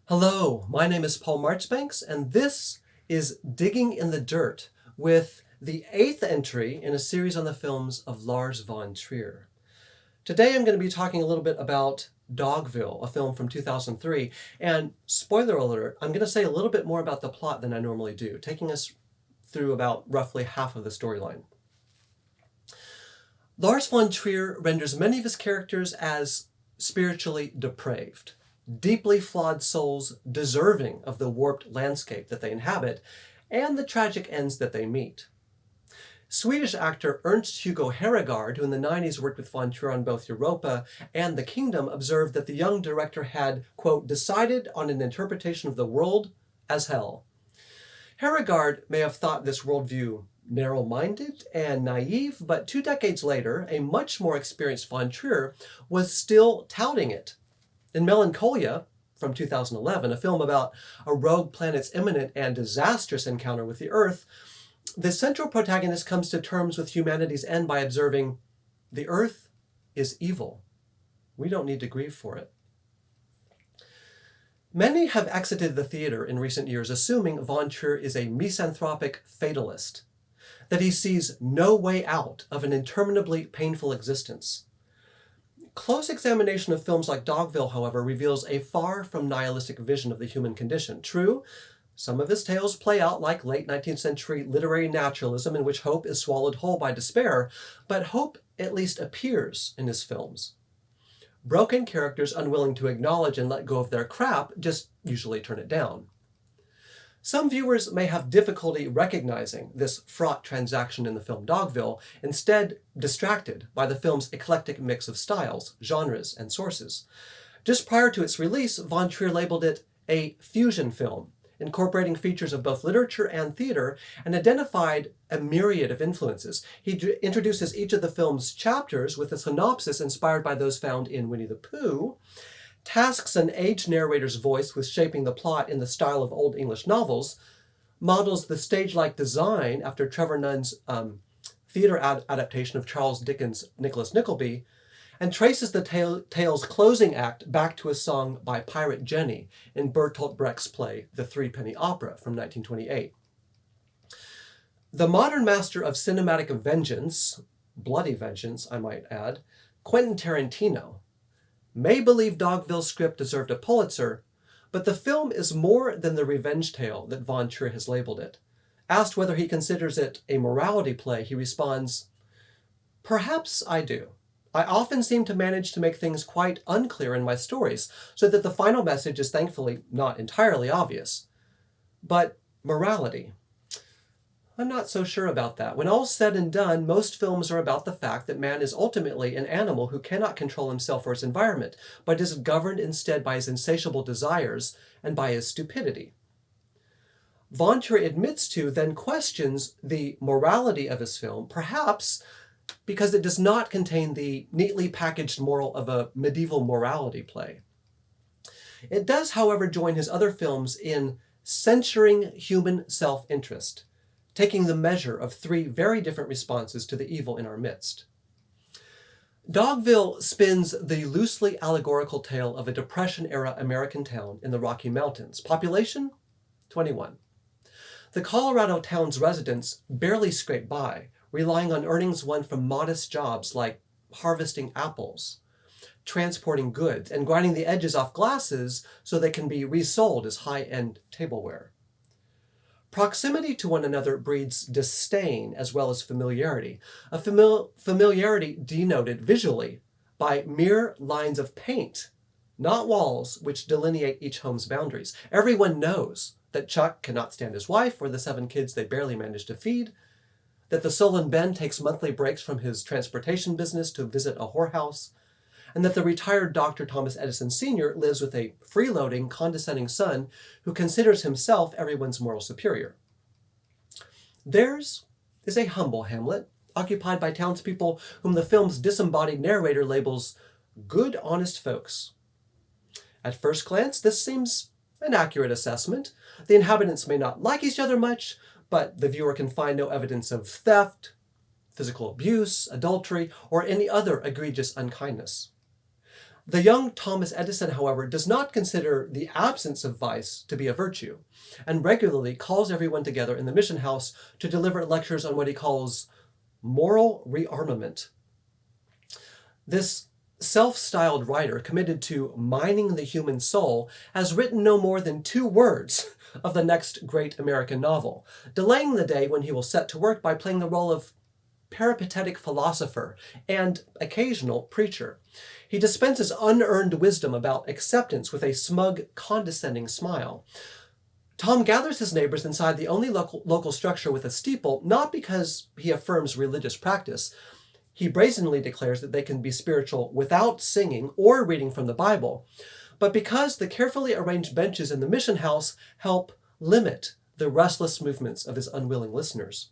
Hello, my name is Paul Marchbanks, and this is Digging in the Dirt with the 8th entry in a series on the films of Lars von Trier. Today I'm going to be talking a little bit about Dogville, a film from 2003, and spoiler alert, I'm going to say a little bit more about the plot than I normally do, taking us through about roughly half of the storyline. Lars von Trier renders many of his characters as spiritually depraved, deeply flawed souls deserving of the warped landscape that they inhabit and the tragic ends that they meet. Swedish actor Ernst Hugo Herregard, who in the 90s worked with von Trier on both Europa and The Kingdom, observed that the young director had, quote, decided on an interpretation of the world as hell. Herregard may have thought this worldview narrow-minded and naive, but 2 decades later, a much more experienced von Trier was still touting it. In Melancholia, from 2011, a film about a rogue planet's imminent and disastrous encounter with the Earth, the central protagonist comes to terms with humanity's end by observing, the Earth is evil. We don't need to grieve for it. Many have exited the theater in recent years assuming von Trier is a misanthropic fatalist, that he sees no way out of an interminably painful existence. Close examination of films like Dogville, however, reveals a far from nihilistic vision of the human condition. True, some of his tales play out like late 19th century literary naturalism in which hope is swallowed whole by despair, but hope at least appears in his films. Broken characters unwilling to acknowledge and let go of their crap just usually turn it down. Some viewers may have difficulty recognizing this fraught transaction in the film Dogville, instead distracted by the film's eclectic mix of styles, genres, and sources. Just prior to its release, von Trier labeled it a fusion film, incorporating features of both literature and theater, and identified a myriad of influences. He introduces each of the film's chapters with a synopsis inspired by those found in Winnie the Pooh, tasks an aged narrator's voice with shaping the plot in the style of Old English novels, models the stage-like design after Trevor Nunn's theater adaptation of Charles Dickens' Nicholas Nickleby, and traces the tale's closing act back to a song by Pirate Jenny in Bertolt Brecht's play The Threepenny Opera from 1928. The modern master of cinematic vengeance, bloody vengeance I might add, Quentin Tarantino, may believe Dogville's script deserved a Pulitzer, but the film is more than the revenge tale that von Trier has labeled it. Asked whether he considers it a morality play, he responds, "Perhaps I do. I often seem to manage to make things quite unclear in my stories, so that the final message is thankfully not entirely obvious. But morality, I'm not so sure about that. When all's said and done, most films are about the fact that man is ultimately an animal who cannot control himself or his environment, but is governed instead by his insatiable desires and by his stupidity." Von Trier admits to, then questions the morality of his film, perhaps because it does not contain the neatly packaged moral of a medieval morality play. It does, however, join his other films in censuring human self-interest, taking the measure of 3 very different responses to the evil in our midst. Dogville spins the loosely allegorical tale of a Depression-era American town in the Rocky Mountains. Population? 21. The Colorado town's residents barely scrape by, relying on earnings won from modest jobs like harvesting apples, transporting goods, and grinding the edges off glasses so they can be resold as high-end tableware. Proximity to one another breeds disdain as well as familiarity, a familiarity denoted visually by mere lines of paint, not walls which delineate each home's boundaries. Everyone knows that Chuck cannot stand his wife or the 7 kids they barely manage to feed, that the sullen Ben takes monthly breaks from his transportation business to visit a whorehouse, and that the retired Dr. Thomas Edison Sr. lives with a freeloading, condescending son who considers himself everyone's moral superior. Theirs is a humble hamlet, occupied by townspeople whom the film's disembodied narrator labels good, honest folks. At first glance, this seems an accurate assessment. The inhabitants may not like each other much, but the viewer can find no evidence of theft, physical abuse, adultery, or any other egregious unkindness. The young Thomas Edison, however, does not consider the absence of vice to be a virtue, and regularly calls everyone together in the mission house to deliver lectures on what he calls moral rearmament. This self-styled writer, committed to mining the human soul, has written no more than 2 words of the next great American novel, delaying the day when he will set to work by playing the role of peripatetic philosopher and occasional preacher. He dispenses unearned wisdom about acceptance with a smug, condescending smile. Tom gathers his neighbors inside the only local structure with a steeple, not because he affirms religious practice. He brazenly declares that they can be spiritual without singing or reading from the Bible, but because the carefully arranged benches in the mission house help limit the restless movements of his unwilling listeners.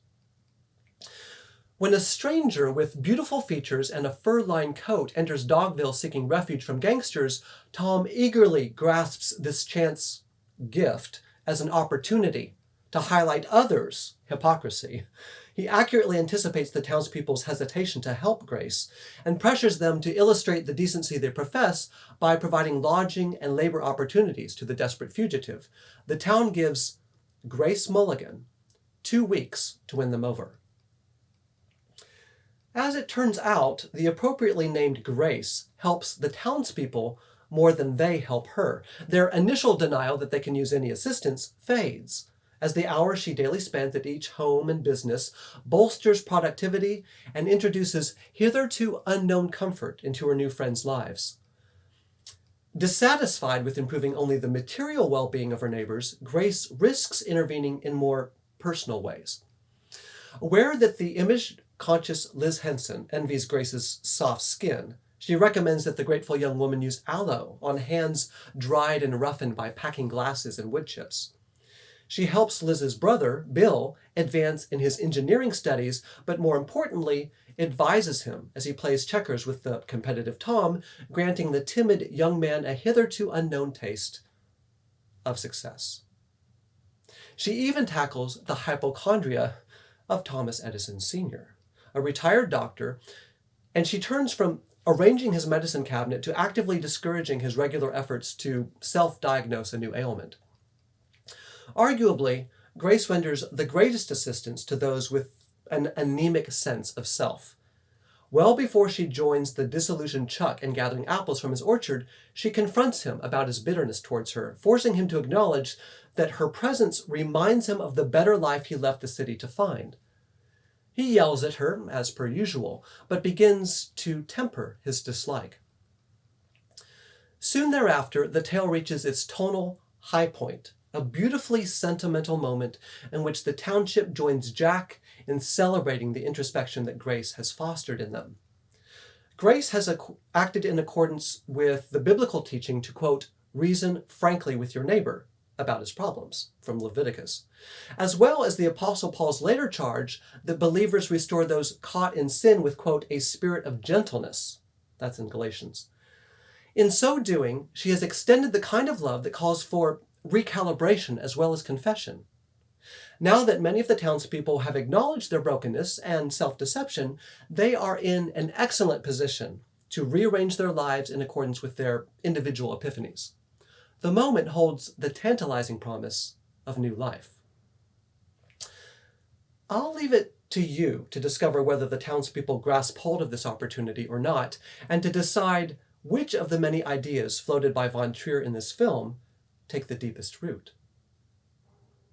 When a stranger with beautiful features and a fur-lined coat enters Dogville seeking refuge from gangsters, Tom eagerly grasps this chance gift as an opportunity to highlight others' hypocrisy. He accurately anticipates the townspeople's hesitation to help Grace and pressures them to illustrate the decency they profess by providing lodging and labor opportunities to the desperate fugitive. The town gives Grace Mulligan 2 weeks to win them over. As it turns out, the appropriately named Grace helps the townspeople more than they help her. Their initial denial that they can use any assistance fades, as the hours she daily spends at each home and business bolsters productivity and introduces hitherto unknown comfort into her new friends' lives. Dissatisfied with improving only the material well-being of her neighbors, Grace risks intervening in more personal ways. Aware that the image-conscious Liz Henson envies Grace's soft skin, she recommends that the grateful young woman use aloe on hands dried and roughened by packing glasses and wood chips. She helps Liz's brother, Bill, advance in his engineering studies, but more importantly, advises him as he plays checkers with the competitive Tom, granting the timid young man a hitherto unknown taste of success. She even tackles the hypochondria of Thomas Edison Sr., a retired doctor, and she turns from arranging his medicine cabinet to actively discouraging his regular efforts to self-diagnose a new ailment. Arguably, Grace renders the greatest assistance to those with an anemic sense of self. Well before she joins the disillusioned Chuck in gathering apples from his orchard, she confronts him about his bitterness towards her, forcing him to acknowledge that her presence reminds him of the better life he left the city to find. He yells at her, as per usual, but begins to temper his dislike. Soon thereafter, the tale reaches its tonal high point, a beautifully sentimental moment in which the township joins Jack in celebrating the introspection that Grace has fostered in them. Grace has acted in accordance with the biblical teaching to, quote, reason frankly with your neighbor about his problems, from Leviticus, as well as the Apostle Paul's later charge that believers restore those caught in sin with, quote, a spirit of gentleness. That's in Galatians. In so doing, she has extended the kind of love that calls for recalibration as well as confession. Now that many of the townspeople have acknowledged their brokenness and self-deception, they are in an excellent position to rearrange their lives in accordance with their individual epiphanies. The moment holds the tantalizing promise of new life. I'll leave it to you to discover whether the townspeople grasp hold of this opportunity or not, and to decide which of the many ideas floated by von Trier in this film take the deepest root.